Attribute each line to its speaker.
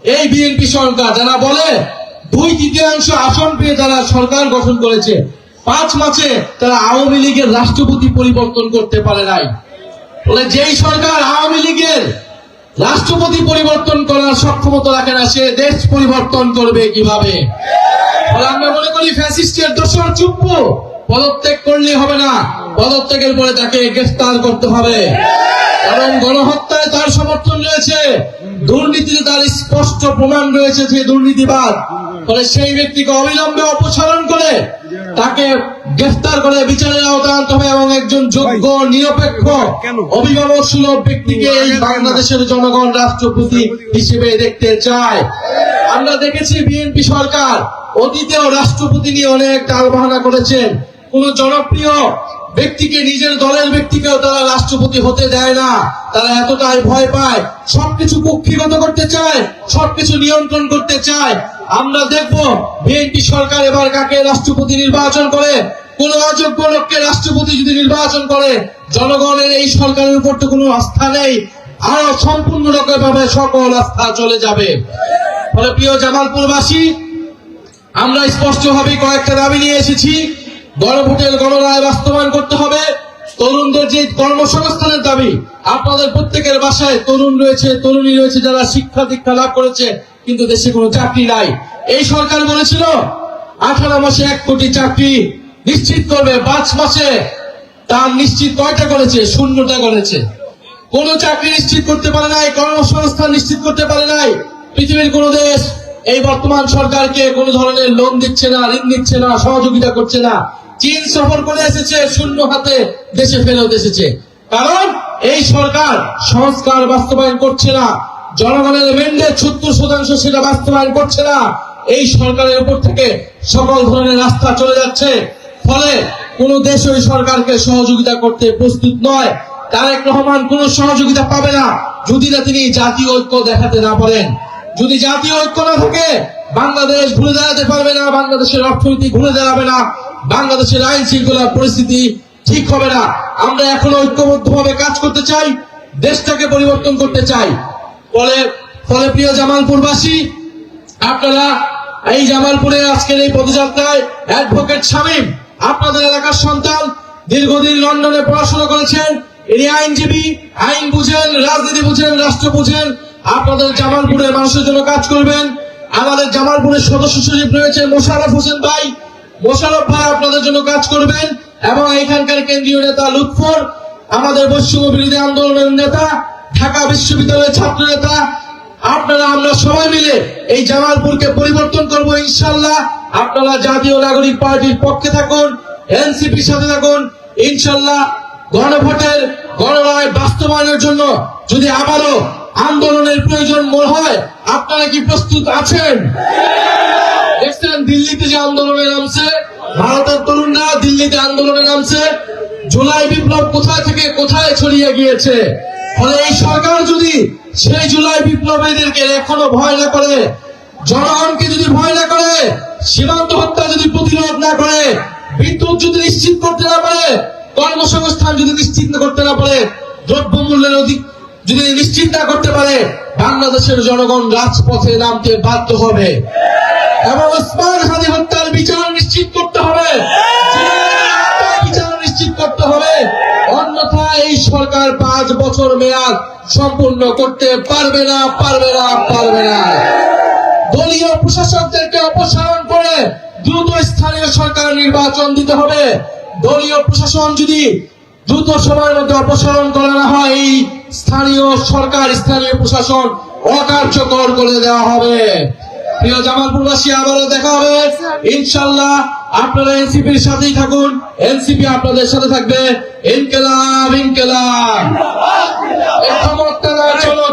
Speaker 1: এই বিএনপি সরকার যারা বলে 2/3 আসন পেয়ে তারা সরকার গঠন করেছে, 5 মাসে তারা আওয়ামী লীগের রাষ্ট্রপতি পরিবর্তন করতে পারে নাই। বলে যেই সরকার আওয়ামী লীগের রাষ্ট্রপতি পরিবর্তন করার সক্ষমতা রাখে না, সে দেশ পরিবর্তন করবে কিভাবে? আমরা মনে করি ফ্যাসিস্টের দোষর চুপ, পদত্যাগ করলে হবে না, পদত্যাগের পরে তাকে গ্রেফতার করতে হবে। এবং গণহত্যায় তার সমর্থন রয়েছে, দুর্নীতিতে তার স্পষ্ট প্রমাণ রয়েছে যে দুর্নীতিবাদ। ফলে সেই ব্যক্তিকে অবিলম্বে অপসারণ করে তাকে গ্রেফতার করে বিচারের আওতায় আনতে হবে এবং একজন যোগ্য নিরপেক্ষ অভিভাবক সুলভ ব্যক্তিকে এই বাংলাদেশের জনগণ রাষ্ট্রপতি হিসেবে দেখতে চায়। আমরা দেখেছি বিএনপি সরকার অতীতেও রাষ্ট্রপতি নিয়ে অনেক টালবাহানা করেছেন। কোন জনপ্রিয় ব্যক্তিকে, নিজের দলের ব্যক্তিকেও তারা রাষ্ট্রপতি হতে দেয় না। তারা এতটাই ভয় পায়, সবকিছু কুক্ষিগত করতে চায়, সবকিছু নিয়ন্ত্রণ করতে চায়। আমরা দেখব বিএনপি সরকার এবার কাকে রাষ্ট্রপতি নির্বাচন করে। কোন অযোগ্য লোককে রাষ্ট্রপতি যদি নির্বাচন করে, জনগণের এই সরকারের উপর তো কোনো আস্থা নেই, আরো সম্পূর্ণ রকমভাবে সকল আস্থা চলে যাবে। ফলে প্রিয় জামালপুরবাসী, আমরা স্পষ্টভাবে কয়েকটা দাবি নিয়ে এসেছি। গণভোটের গণরায় বাস্তবায়ন করতে হবে। তরুণদের যে কর্মসংস্থানের দাবি, আপনাদের প্রত্যেকের বাসায় তরুণ রয়েছে, তরুণী রয়েছে যারা শিক্ষা দীক্ষা লাভ করেছে কিন্তু দেশে কোনো চাকরি নাই। এই সরকার বলেছিল 18 মাসে 1 কোটি চাকরি নিশ্চিত করবে, 5 মাসে তার নিশ্চিত কয়টা করেছে? 0টা করেছে। কোন চাকরি নিশ্চিত করতে পারে নাই, কর্মসংস্থান নিশ্চিত করতে পারে নাই। পৃথিবীর কোন দেশ এই বর্তমান সরকারকে কোন ধরনের লোন দিচ্ছে না, ঋণ দিচ্ছে না, সহযোগিতা করছে না। চীন সফর করে এসেছে, শূন্য হাতে দেশে ফেরত এসেছে। কারণ এই সরকার সংস্কার বাস্তবায়ন করছে না, জনগণের ম্যান্ডেট 70% সেটা বাস্তবায়ন করছে না। এই সরকারের উপর থেকে সকল ধরনের রাস্তা চলে যাচ্ছে। ফলে কোন দেশ ওই সরকারকে সহযোগিতা করতে প্রস্তুত নয়। তারেক রহমান কোন সহযোগিতা পাবে না যদি না তিনি জাতীয় ঐক্য দেখাতে না পারেন। যদি জাতীয় ঐক্য না থাকে, বাংলাদেশ ঘুরে দাঁড়াতে পারবে না, বাংলাদেশের অর্থনীতি ঘুরে দাঁড়াবে না, বাংলাদেশের আইন শৃঙ্খলার পরিস্থিতি ঠিক হবে না। আমরা এখনো ঐক্যবদ্ধভাবে কাজ করতে চাই, দেশটাকে পরিবর্তন করতে চাই। ফলে প্রিয় জামালপুরবাসী, আপনারা এই জামালপুরে আজকের এই পদযাত্রায় অ্যাডভোকেট শামীম আপনাদের এলাকার সন্তান, দীর্ঘদিন লন্ডনে পড়াশোনা করেছেন, ইনি আইনজীবী, আইন বুঝেন, রাজনীতি বুঝেন, রাষ্ট্র বুঝেন। আপনাদের জামালপুরের মানুষের জন্য কাজ করবেন। আমাদের জামালপুরের সদস্য সচিব রয়েছে মোশাররফ হোসেন ভাই, মোশাররফ ভাই আপনাদের জন্য কাজ করবেন। এবং এখানকার কেন্দ্রীয় নেতা লুৎফর, আমাদের বৈষম্য বিরোধী আন্দোলনের নেতা, ঢাকা বিশ্ববিদ্যালয়ের ছাত্র নেতা, আপনারা আমরা সবাই মিলে এই জামালপুরকে পরিবর্তন করব ইনশাআল্লাহ। আপনারা জাতীয় নাগরিক পার্টির পক্ষে থাকুন, এনসিপির সাথে থাকুন। ইনশাআল্লাহ গণভোটের গণরায় বাস্তবায়নের জন্য যদি আবারও আন্দোলনের প্রয়োজন হয়, আপনারা কি প্রস্তুত আছেন? দেখছেন দিল্লিতে যে আন্দোলনে নামছে, ভারতের তরুণরা দিল্লিতে আন্দোলনে নামছে। জুলাই বিপ্লব কোথায় থেকে কোথায় ছড়িয়ে গিয়েছে। ফলে এই সরকার যদি সেই জুলাই বিপ্লবীদেরকে এখনো ভয় না করে, জনগণকে যদি ভয় না করে, সীমান্ত হত্যা যদি প্রতিরোধ না করে, বিদ্যুৎ যদি নিশ্চিত করতে না পারে, কর্মসংস্থান যদি নিশ্চিত করতে না পারে, দ্রব্যমূল্যের অধিক যদি নিশ্চিত না করতে পারে, বাংলাদেশের জনগণ রাজপথে নামতে বাধ্য হবে। এবং ওসমান হাদি হত্যার বিচার নিশ্চিত করতে হবে, বিচার নিশ্চিত করতে হবে। অন্যথায় এই সরকার 5 বছর মেয়াদ সম্পূর্ণ করতে পারবে না, পারবে না, পারবে না। দলীয় প্রশাসকদেরকে অপসারণ করে দ্রুত স্থানীয় সরকার নির্বাচন দিতে হবে। দলীয় প্রশাসন যদি দ্রুত সময়ের মধ্যে অপসারণ করা না হয়, এই স্থানীয় সরকার, স্থানীয় প্রশাসন অকার্যকর করে দেওয়া হবে। প্রিয় জামালপুরবাসী, আবারও দেখা হবে ইনশাআল্লাহ। আপনারা এনসিপির সাথেই থাকুন, এনসিপি আপনাদের সাথে থাকবে। ইনকিলাব, ইনকিলাব, চলো